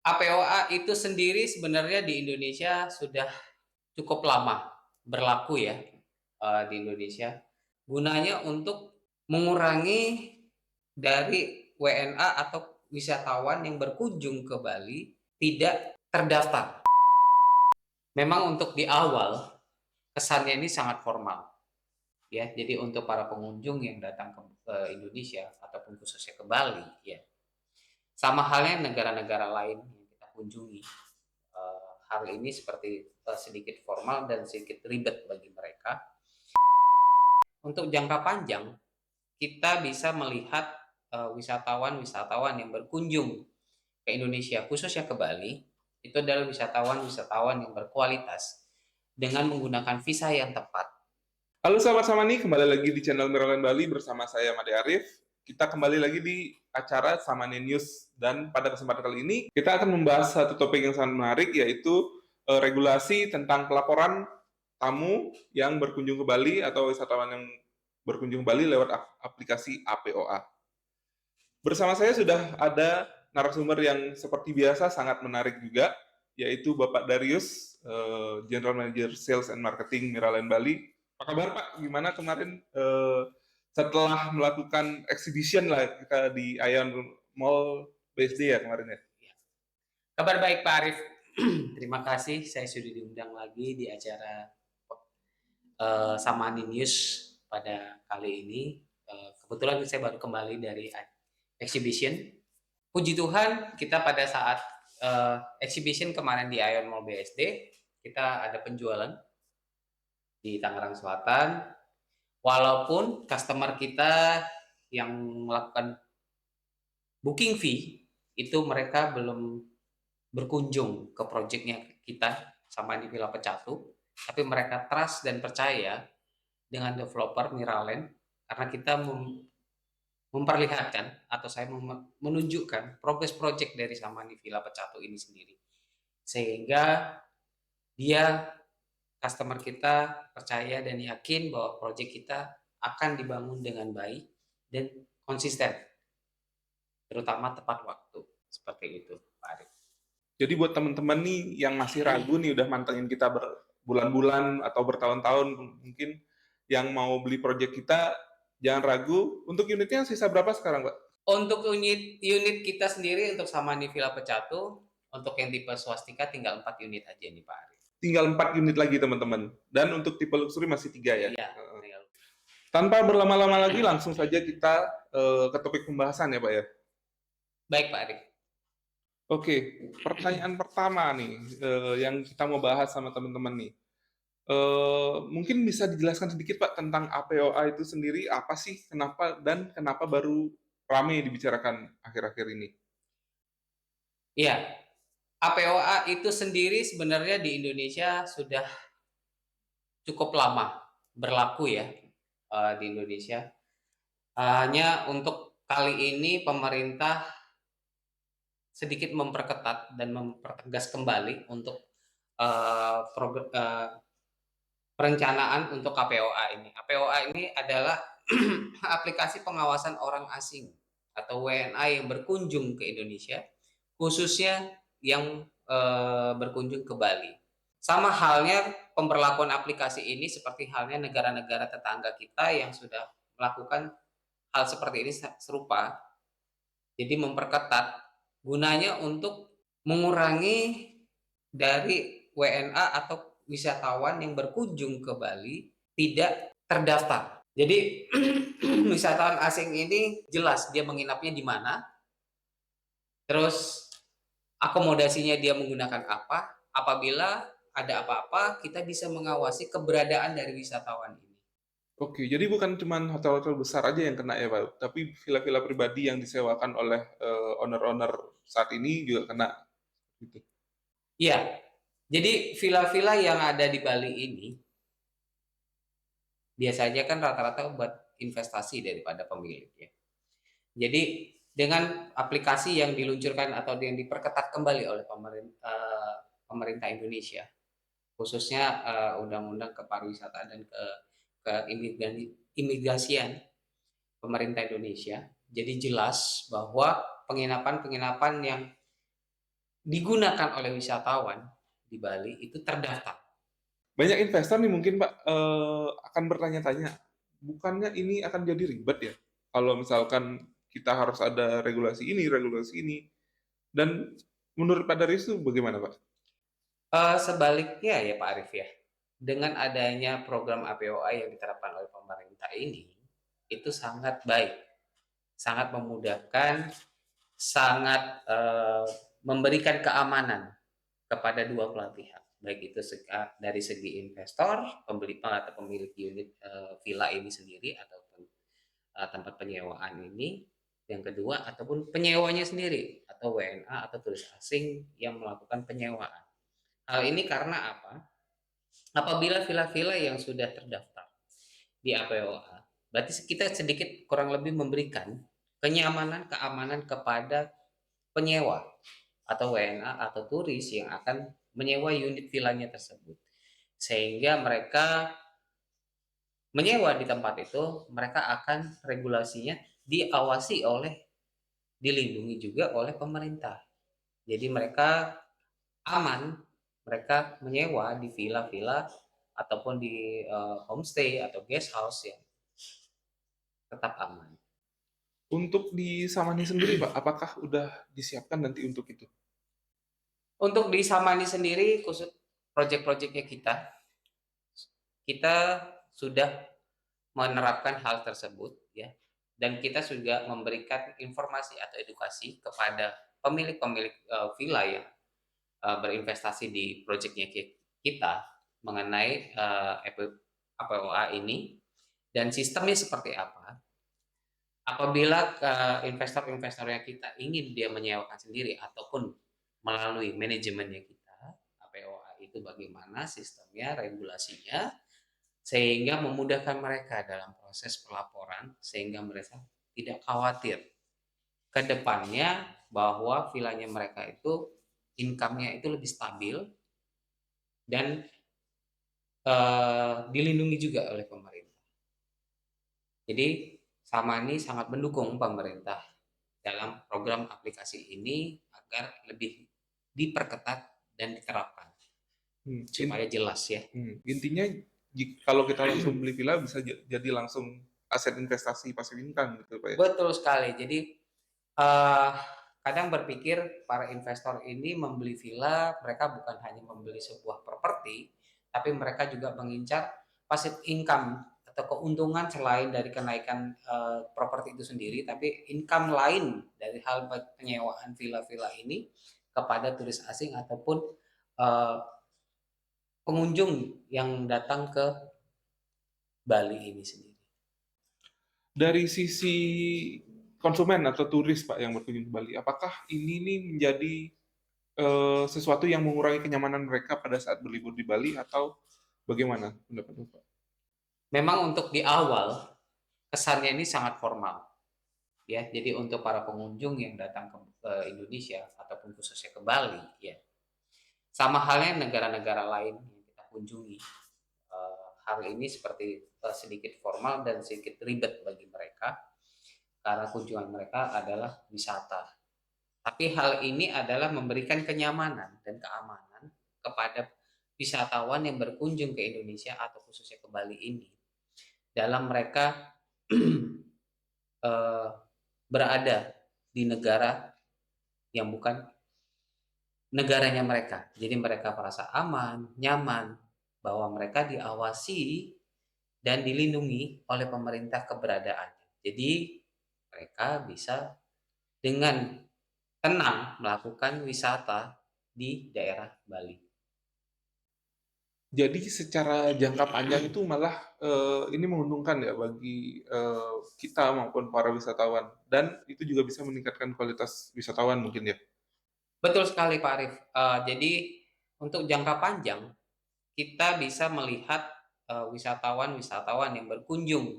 APOA itu sendiri sebenarnya di Indonesia sudah cukup lama berlaku ya, di Indonesia. Gunanya untuk mengurangi dari WNA atau wisatawan yang berkunjung ke Bali tidak terdaftar. Memang untuk di awal kesannya ini sangat formal ya. Jadi untuk para pengunjung yang datang ke Indonesia ataupun khususnya ke Bali ya, sama halnya negara-negara lain yang kita kunjungi. Hal ini seperti sedikit formal dan sedikit ribet bagi mereka. Untuk jangka panjang, kita bisa melihat wisatawan-wisatawan yang berkunjung ke Indonesia, khususnya ke Bali, itu adalah wisatawan-wisatawan yang berkualitas dengan menggunakan visa yang tepat. Halo sama-sama nih, kembali lagi di channel Miraland Bali bersama saya Made Arif. Kita kembali lagi di acara Samane News dan pada kesempatan kali ini kita akan membahas satu topik yang sangat menarik yaitu regulasi tentang pelaporan tamu yang berkunjung ke Bali atau wisatawan yang berkunjung ke Bali lewat aplikasi APOA. Bersama saya sudah ada narasumber yang seperti biasa sangat menarik juga, yaitu Bapak Darius, General Manager Sales and Marketing Miraland Bali. Apa kabar Pak? Gimana kemarin setelah melakukan exhibition lah kita di Ion Mall BSD ya kemarin ya? Kabar baik Pak Arif. Terima kasih saya sudah diundang lagi di acara Samani News pada kali ini. Kebetulan saya baru kembali dari exhibition. Puji Tuhan kita pada saat exhibition kemarin di Ion Mall BSD kita ada penjualan di Tangerang Selatan. Walaupun customer kita yang melakukan booking fee itu mereka belum berkunjung ke proyeknya kita sama di Villa Pecatu, tapi mereka trust dan percaya dengan developer Miraland karena kita memperlihatkan atau saya menunjukkan progres project dari Samani Villa Pecatu ini sendiri. Sehingga dia customer kita percaya dan yakin bahwa project kita akan dibangun dengan baik dan konsisten, terutama tepat waktu. Seperti itu, Pak Arif. Jadi buat teman-teman nih yang masih ragu nih udah mantengin kita berbulan-bulan atau bertahun-tahun mungkin yang mau beli project kita jangan ragu. Untuk unitnya sisa berapa sekarang, Pak? Untuk unit kita sendiri untuk Samani Villa Pecatu, untuk yang tipe swastika tinggal 4 unit aja nih Pak Arif. Tinggal 4 unit lagi teman-teman. Dan untuk tipe luxury masih 3 ya. Iya, Tanpa berlama-lama lagi langsung saja kita ke topik pembahasan ya Pak ya. baik Pak Arif. Oke, pertanyaan pertama nih yang kita mau bahas sama teman-teman nih. Mungkin bisa dijelaskan sedikit Pak tentang APOA itu sendiri apa sih, kenapa dan kenapa baru ramai dibicarakan akhir-akhir ini? Iya, APOA itu sendiri sebenarnya di Indonesia sudah cukup lama berlaku ya, di Indonesia. Hanya untuk kali ini pemerintah sedikit memperketat dan mempertegas kembali untuk perencanaan untuk APOA ini. APOA ini adalah aplikasi pengawasan orang asing atau WNA yang berkunjung ke Indonesia, khususnya yang berkunjung ke Bali. Sama halnya pemberlakuan aplikasi ini seperti halnya negara-negara tetangga kita yang sudah melakukan hal seperti ini serupa. Jadi memperketat gunanya untuk mengurangi dari WNA atau wisatawan yang berkunjung ke Bali tidak terdaftar. Jadi wisatawan asing ini jelas dia menginapnya di mana, terus akomodasinya dia menggunakan apa, apabila ada apa-apa kita bisa mengawasi keberadaan dari wisatawan ini. Oke, jadi bukan cuma hotel-hotel besar aja yang kena ya Pak, tapi villa-villa pribadi yang disewakan oleh owner-owner saat ini juga kena gitu. Iya, jadi villa-villa yang ada di Bali ini biasanya kan rata-rata buat investasi daripada pemilik ya. Jadi dengan aplikasi yang diluncurkan atau yang diperketat kembali oleh pemerintah Indonesia, khususnya Undang-Undang Kepariwisataan dan keimigrasian pemerintah Indonesia, jadi jelas bahwa penginapan-penginapan yang digunakan oleh wisatawan di Bali itu terdaftar. Banyak investor nih mungkin Pak akan bertanya-tanya, bukannya ini akan jadi ribet ya? Kalau misalkan kita harus ada regulasi ini, dan menurut Pak Darius itu bagaimana Pak? Sebaliknya ya Pak Arif ya, dengan adanya program APOA yang diterapkan oleh pemerintah ini, itu sangat baik, sangat memudahkan, sangat memberikan keamanan kepada dua belah pihak, baik itu dari segi investor, atau pemilik unit villa ini sendiri ataupun tempat penyewaan ini, yang kedua ataupun penyewanya sendiri atau WNA atau turis asing yang melakukan penyewaan. Hal ini karena apa? Apabila villa-villa yang sudah terdaftar di APOA, berarti kita sedikit kurang lebih memberikan kenyamanan, keamanan kepada penyewa atau WNA atau turis yang akan menyewa unit villanya tersebut. Sehingga mereka menyewa di tempat itu, mereka akan regulasinya diawasi oleh, dilindungi juga oleh pemerintah. Jadi mereka aman, mereka menyewa di villa-villa ataupun di homestay atau guest house yang tetap aman. Untuk di Samani sendiri Pak, apakah udah disiapkan nanti untuk itu? Untuk di Samani sendiri, khusus proyek-proyeknya kita sudah menerapkan hal tersebut ya, dan kita juga memberikan informasi atau edukasi kepada pemilik-pemilik villa yang berinvestasi di proyeknya kita mengenai APOA ini dan sistemnya seperti apa. Apabila investor-investornya kita ingin dia menyewakan sendiri ataupun melalui manajemennya kita, APOA itu bagaimana sistemnya, regulasinya, sehingga memudahkan mereka dalam proses pelaporan, sehingga mereka tidak khawatir ke depannya bahwa villanya mereka itu income-nya itu lebih stabil dan dilindungi juga oleh pemerintah. Jadi Samani sangat mendukung pemerintah dalam program aplikasi ini agar lebih diperketat dan diterapkan supaya jelas ya. Intinya kalau kita langsung beli villa bisa jadi langsung aset investasi passive income gitu Pak ya? Betul sekali. Jadi kadang berpikir para investor ini membeli villa, mereka bukan hanya membeli sebuah properti, tapi mereka juga mengincar passive income atau keuntungan selain dari kenaikan properti itu sendiri, tapi income lain dari hal penyewaan villa-villa ini kepada turis asing ataupun pengunjung yang datang ke Bali ini sendiri. Dari sisi konsumen atau turis Pak yang berkunjung ke Bali, apakah ini nih menjadi sesuatu yang mengurangi kenyamanan mereka pada saat berlibur di Bali atau bagaimana pendapat Bapak? Memang untuk di awal kesannya ini sangat formal ya. Jadi untuk para pengunjung yang datang ke Indonesia ataupun khususnya ke Bali ya, sama halnya negara-negara lain yang kita kunjungi, hal ini seperti sedikit formal dan sedikit ribet bagi mereka karena kunjungan mereka adalah wisata. Tapi hal ini adalah memberikan kenyamanan dan keamanan kepada wisatawan yang berkunjung ke Indonesia atau khususnya ke Bali ini dalam mereka berada di negara yang bukan negaranya mereka. Jadi mereka merasa aman, nyaman, bahwa mereka diawasi dan dilindungi oleh pemerintah keberadaannya. Jadi mereka bisa dengan tenang melakukan wisata di daerah Bali. Jadi secara jangka panjang itu malah ini menguntungkan ya bagi kita maupun para wisatawan, dan itu juga bisa meningkatkan kualitas wisatawan mungkin ya. Betul sekali Pak Arif. Jadi untuk jangka panjang kita bisa melihat wisatawan-wisatawan yang berkunjung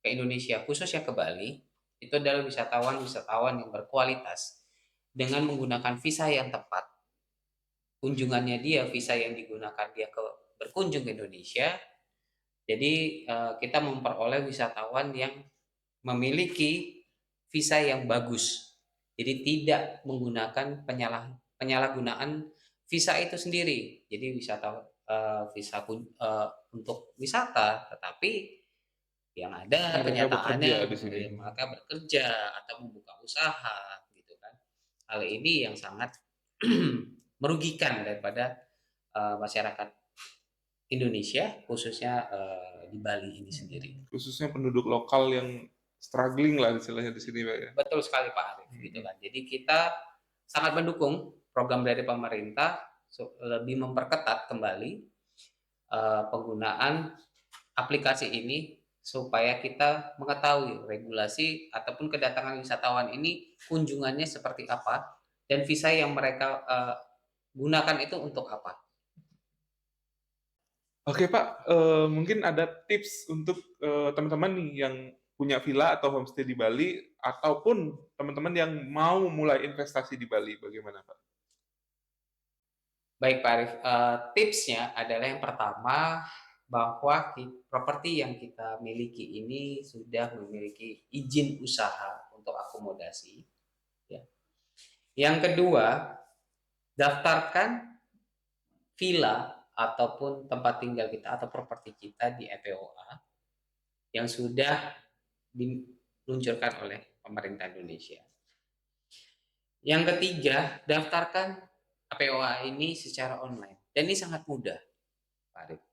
ke Indonesia khususnya ke Bali itu adalah wisatawan-wisatawan yang berkualitas dengan menggunakan visa yang tepat. Kunjungannya dia, visa yang digunakan dia berkunjung ke Indonesia. Jadi kita memperoleh wisatawan yang memiliki visa yang bagus. Jadi tidak menggunakan penyalahgunaan visa itu sendiri. Jadi visa untuk wisata, tetapi yang ada Mereka bekerja kenyataannya di sini. mereka bekerja atau membuka usaha gitu kan. Hal ini yang sangat merugikan daripada masyarakat Indonesia, khususnya di Bali ini sendiri. Khususnya penduduk lokal yang struggling lah istilahnya di sini, Pak ya. Betul sekali Pak Arif, gitu kan. Jadi kita sangat mendukung program dari pemerintah lebih memperketat kembali penggunaan aplikasi ini supaya kita mengetahui regulasi ataupun kedatangan wisatawan ini kunjungannya seperti apa dan visa yang mereka gunakan itu untuk apa. Oke Pak, mungkin ada tips untuk teman-teman nih yang punya villa atau homestay di Bali, ataupun teman-teman yang mau mulai investasi di Bali, bagaimana Pak? Baik Pak Arif, tipsnya adalah yang pertama bahwa properti yang kita miliki ini sudah memiliki izin usaha untuk akomodasi. Ya. Yang kedua, daftarkan villa ataupun tempat tinggal kita atau properti kita di EPOA yang sudah diluncurkan oleh pemerintah Indonesia. Yang ketiga, daftarkan EPOA ini secara online. Dan ini sangat mudah, Pak Arif.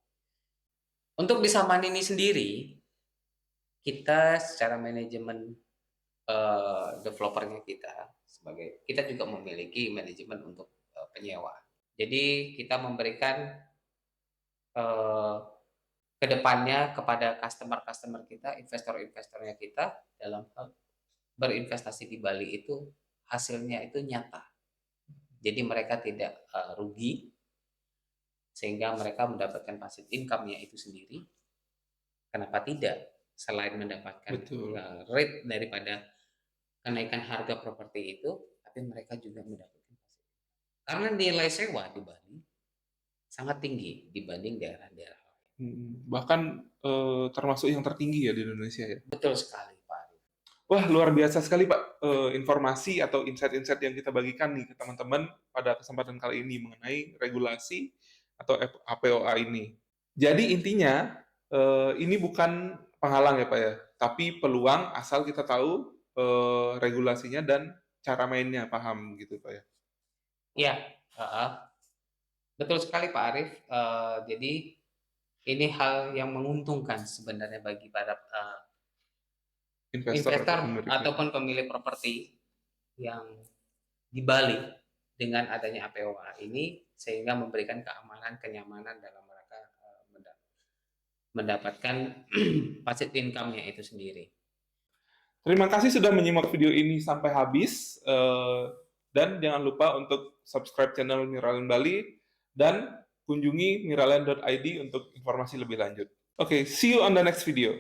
Untuk bisa ini sendiri, kita secara manajemen developernya kita juga memiliki manajemen untuk penyewa. Jadi kita memberikan kedepannya kepada customer kita, investor-investornya kita dalam berinvestasi di Bali itu hasilnya itu nyata. Jadi mereka tidak rugi, sehingga mereka mendapatkan passive income-nya itu sendiri. Kenapa tidak? Selain mendapatkan rate daripada kenaikan harga properti itu, tapi mereka juga mendapatkan passive income. Karena nilai sewa di Bali sangat tinggi dibanding daerah-daerah lain. Bahkan termasuk yang tertinggi ya di Indonesia ya? Betul sekali Pak Arif. Wah, luar biasa sekali Pak informasi atau insight-insight yang kita bagikan nih ke teman-teman pada kesempatan kali ini mengenai regulasi atau APOA ini. Jadi intinya ini bukan penghalang ya Pak ya, tapi peluang asal kita tahu regulasinya dan cara mainnya, paham gitu Pak ya? Iya, betul sekali Pak Arif. Jadi ini hal yang menguntungkan sebenarnya bagi para investor ataupun pemilik properti yang di Bali dengan adanya APOA ini, sehingga memberikan keamanan, kenyamanan dalam mereka mendapatkan passive income-nya itu sendiri. Terima kasih sudah menyimak video ini sampai habis, dan jangan lupa untuk subscribe channel Miraland Bali dan kunjungi miraland.id untuk informasi lebih lanjut. Oke, see you on the next video.